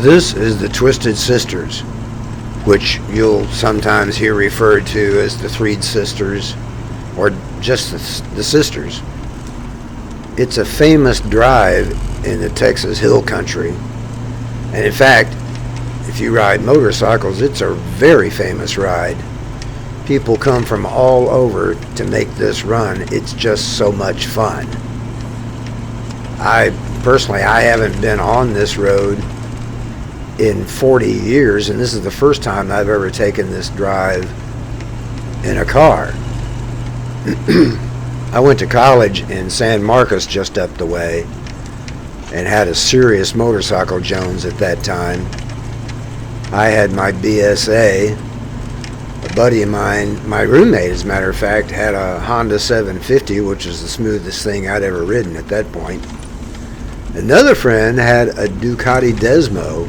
This is the Twisted Sisters, which you'll sometimes hear referred to as the Three Sisters or just the Sisters. It's a famous drive in the Texas Hill Country, and in fact, if you ride motorcycles, it's a very famous ride. People come from all over to make this run. It's just so much fun. I haven't been on this road in 40 years, and this is the first time I've ever taken this drive in a car. I went to college in San Marcos, just up the way, and had a serious motorcycle Jones at that time. I had my BSA. A buddy of mine, my roommate as a matter of fact, had a Honda 750, which was the smoothest thing I'd ever ridden at that point. Another friend had a Ducati Desmo,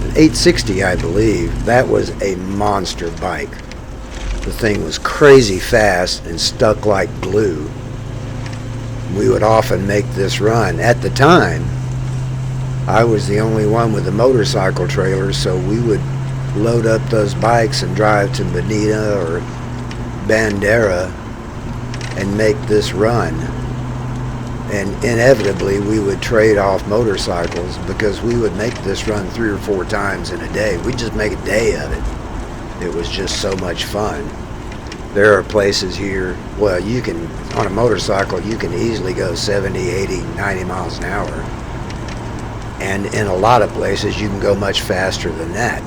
an 860 I believe. That was a monster bike. The thing was crazy fast and stuck like glue. We would often make this run. At the time, I was the only one with a motorcycle trailer, so we would load up those bikes and drive to Bonita or Bandera and make this run. And inevitably we would trade off motorcycles because we would make this run 3 or 4 times in a day. We'd just make a day of it. It was just so much fun. There are places here, well, you can, on a motorcycle, you can easily go 70, 80, 90 miles an hour. And in a lot of places you can go much faster than that.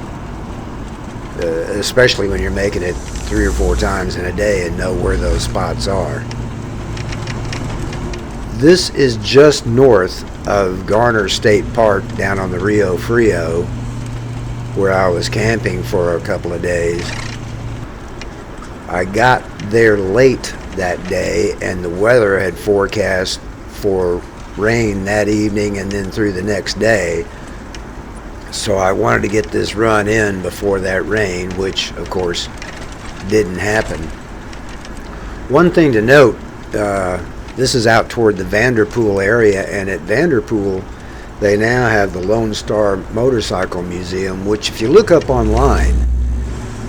Especially when you're making it 3 or 4 times in a day and know where those spots are. This is just north of Garner State Park down on the Rio Frio, where I was camping for a couple of days. I got there late that day, and the weather had forecast for rain that evening and then through the next day. So I wanted to get this run in before that rain, which of course didn't happen. One thing to note, this is out toward the Vanderpool area, and at Vanderpool they now have the Lone Star Motorcycle Museum, which if you look up online,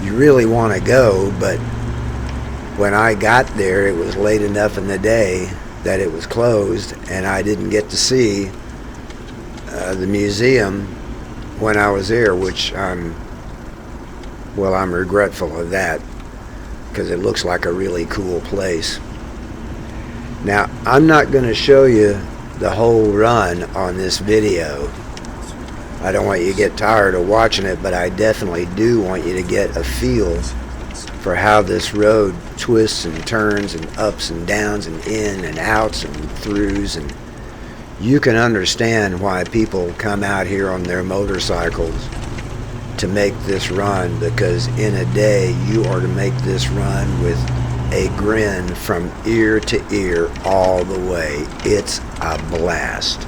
you really want to go, but when I got there it was late enough in the day that it was closed, and I didn't get to see the museum when I was there, which I'm regretful of that, because it looks like a really cool place. Now, I'm not going to show you the whole run on this video. I don't want you to get tired of watching it, but I definitely do want you to get a feel for how this road twists and turns and ups and downs and in and outs and throughs, and you can understand why people come out here on their motorcycles to make this run, because in a day you are to make this run with a grin from ear to ear all the way. It's a blast.